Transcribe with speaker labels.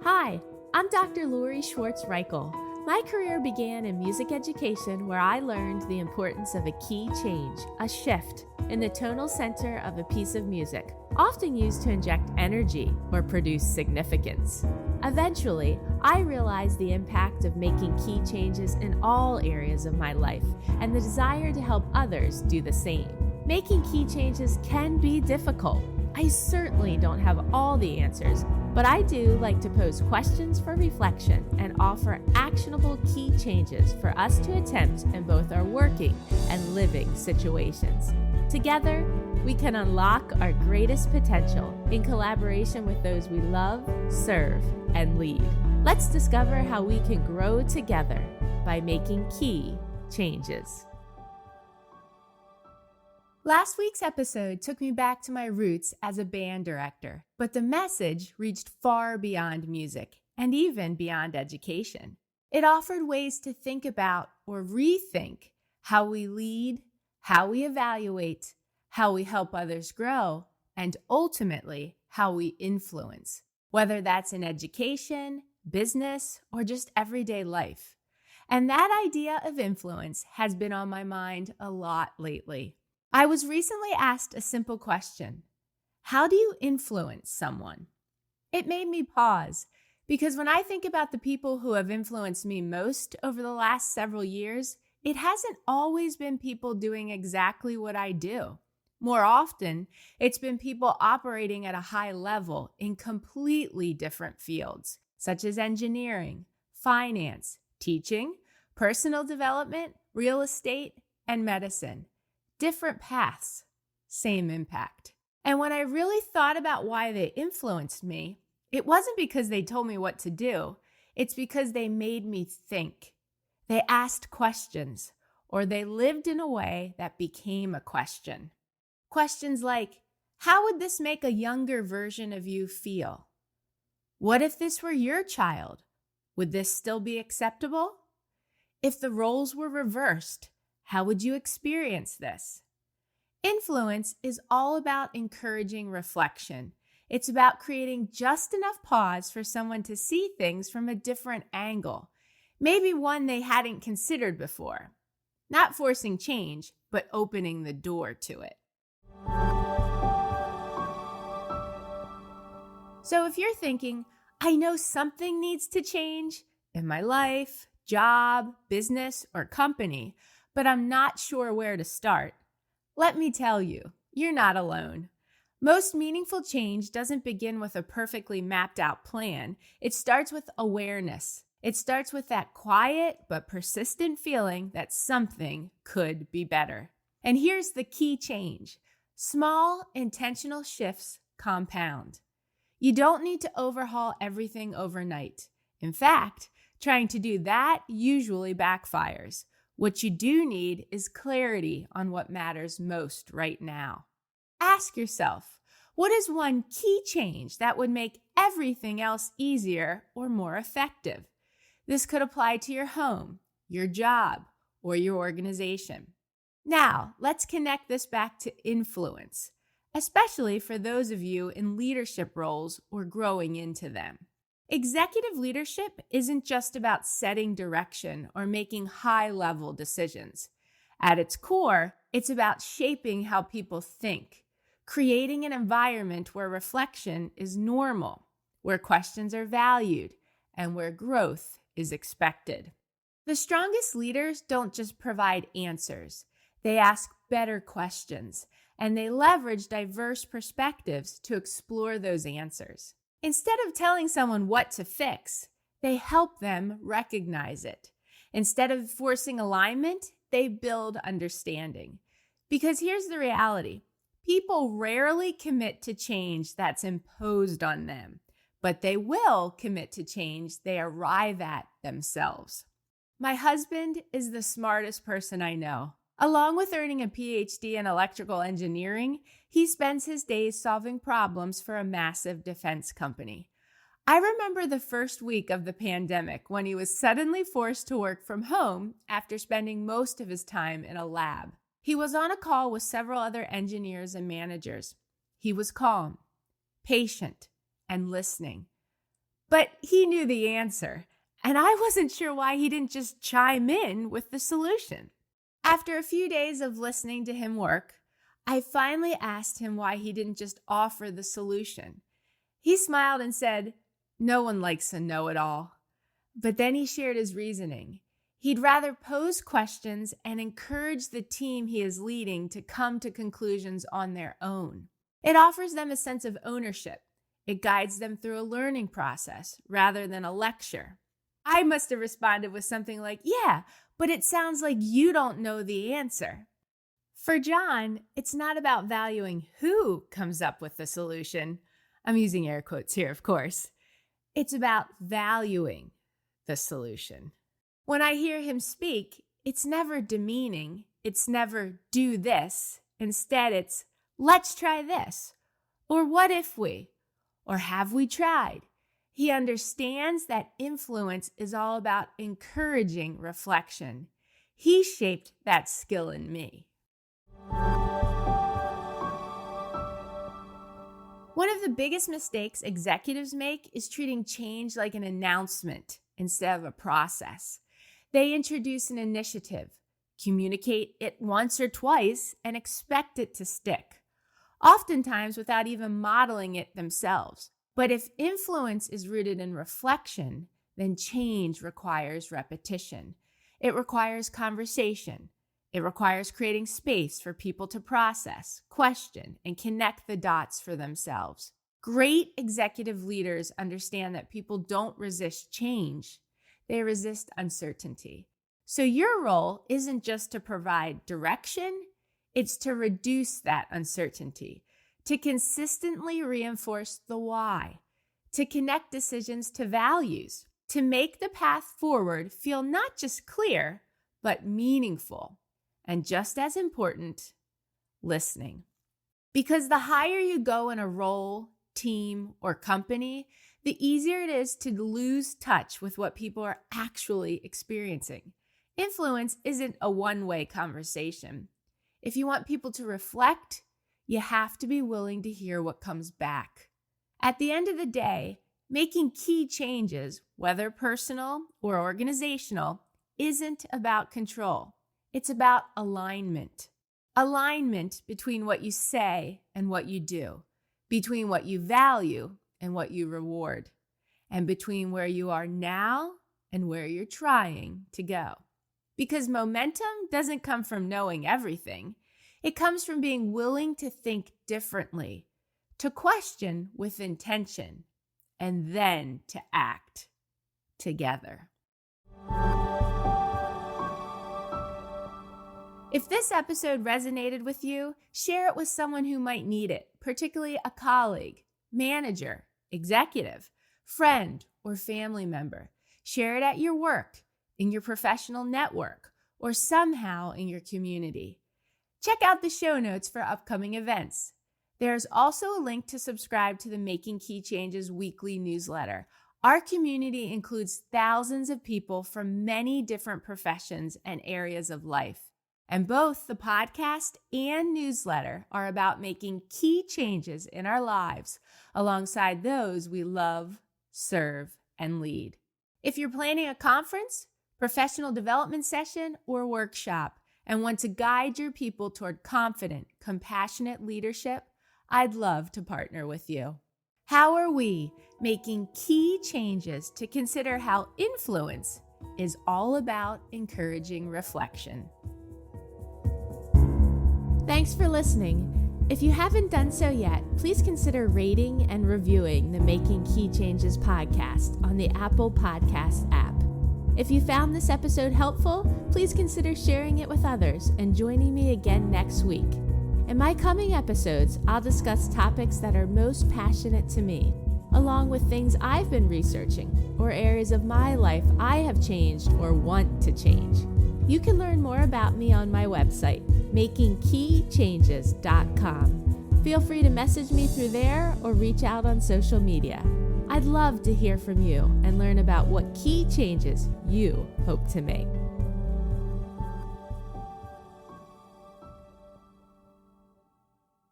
Speaker 1: Hi, I'm Dr. Lori Schwartz Reichel. My career began in music education, where I learned the importance of a key change, a shift, in the tonal center of a piece of music, often used to inject energy or produce significance. Eventually, I realized the impact of making key changes in all areas of my life and the desire to help others do the same. Making key changes can be difficult. I certainly don't have all the answers, but I do like to pose questions for reflection and offer actionable key changes for us to attempt in both our working and living situations. Together, we can unlock our greatest potential in collaboration with those we love, serve, and lead. Let's discover how we can grow together by making key changes. Last week's episode took me back to my roots as a band director, but the message reached far beyond music and even beyond education. It offered ways to think about or rethink how we lead, how we evaluate, how we help others grow, and ultimately, how we influence, whether that's in education, business, or just everyday life. And that idea of influence has been on my mind a lot lately. I was recently asked a simple question: how do you influence someone? It made me pause, because when I think about the people who have influenced me most over the last several years, it hasn't always been people doing exactly what I do. More often, it's been people operating at a high level in completely different fields, such as engineering, finance, teaching, personal development, real estate, and medicine. Different paths, same impact. And when I really thought about why they influenced me, it wasn't because they told me what to do. It's because they made me think. They asked questions, or they lived in a way that became a question. Questions like, how would this make a younger version of you feel? What if this were your child? Would this still be acceptable? If the roles were reversed, how would you experience this? Influence is all about encouraging reflection. It's about creating just enough pause for someone to see things from a different angle, maybe one they hadn't considered before. Not forcing change, but opening the door to it. So if you're thinking, I know something needs to change in my life, job, business, or company, but I'm not sure where to start, let me tell you, you're not alone. Most meaningful change doesn't begin with a perfectly mapped out plan. It starts with awareness. It starts with that quiet but persistent feeling that something could be better. And here's the key change. Small, intentional shifts compound. You don't need to overhaul everything overnight. In fact, trying to do that usually backfires. What you do need is clarity on what matters most right now. Ask yourself, what is one key change that would make everything else easier or more effective? This could apply to your home, your job, or your organization. Now, let's connect this back to influence, especially for those of you in leadership roles or growing into them. Executive leadership isn't just about setting direction or making high-level decisions. At its core, it's about shaping how people think, creating an environment where reflection is normal, where questions are valued, and where growth is expected. The strongest leaders don't just provide answers. They ask better questions, and they leverage diverse perspectives to explore those answers. Instead of telling someone what to fix, they help them recognize it. Instead of forcing alignment, they build understanding. Because here's the reality. People rarely commit to change that's imposed on them, but they will commit to change they arrive at themselves. My husband is the smartest person I know. Along with earning a PhD in electrical engineering, he spends his days solving problems for a massive defense company. I remember the first week of the pandemic when he was suddenly forced to work from home after spending most of his time in a lab. He was on a call with several other engineers and managers. He was calm, patient, and listening. But he knew the answer, and I wasn't sure why he didn't just chime in with the solution. After a few days of listening to him work, I finally asked him why he didn't just offer the solution. He smiled and said, "No one likes a know-it-all." But then he shared his reasoning. He'd rather pose questions and encourage the team he is leading to come to conclusions on their own. It offers them a sense of ownership. It guides them through a learning process rather than a lecture. I must have responded with something like, "Yeah, but it sounds like you don't know the answer." For John, it's not about valuing who comes up with the solution. I'm using air quotes here, of course. It's about valuing the solution. When I hear him speak, it's never demeaning. It's never do this. Instead, it's let's try this. Or what if we? Or have we tried? He understands that influence is all about encouraging reflection. He shaped that skill in me. One of the biggest mistakes executives make is treating change like an announcement instead of a process. They introduce an initiative, communicate it once or twice, and expect it to stick, oftentimes without even modeling it themselves. But if influence is rooted in reflection, then change requires repetition. It requires conversation. It requires creating space for people to process, question, and connect the dots for themselves. Great executive leaders understand that people don't resist change. They resist uncertainty. So your role isn't just to provide direction, it's to reduce that uncertainty, to consistently reinforce the why, to connect decisions to values, to make the path forward feel not just clear, but meaningful. And just as important, listening. Because the higher you go in a role, team, or company, the easier it is to lose touch with what people are actually experiencing. Influence isn't a one-way conversation. If you want people to reflect, you have to be willing to hear what comes back. At the end of the day, making key changes, whether personal or organizational, isn't about control. It's about alignment. Alignment between what you say and what you do, between what you value and what you reward, and between where you are now and where you're trying to go. Because momentum doesn't come from knowing everything. It comes from being willing to think differently, to question with intention, and then to act together. If this episode resonated with you, share it with someone who might need it, particularly a colleague, manager, executive, friend, or family member. Share it at your work, in your professional network, or somehow in your community. Check out the show notes for upcoming events. There's also a link to subscribe to the Making Key Changes weekly newsletter. Our community includes thousands of people from many different professions and areas of life. And both the podcast and newsletter are about making key changes in our lives alongside those we love, serve, and lead. If you're planning a conference, professional development session, or workshop and want to guide your people toward confident, compassionate leadership, I'd love to partner with you. How are we making key changes to consider how influence is all about encouraging reflection? Thanks for listening. If you haven't done so yet, please consider rating and reviewing the Making Key Changes podcast on the Apple Podcast app. If you found this episode helpful, please consider sharing it with others and joining me again next week. In my coming episodes, I'll discuss topics that are most passionate to me, along with things I've been researching or areas of my life I have changed or want to change. You can learn more about me on my website, makingkeychanges.com. Feel free to message me through there or reach out on social media. I'd love to hear from you and learn about what key changes you hope to make.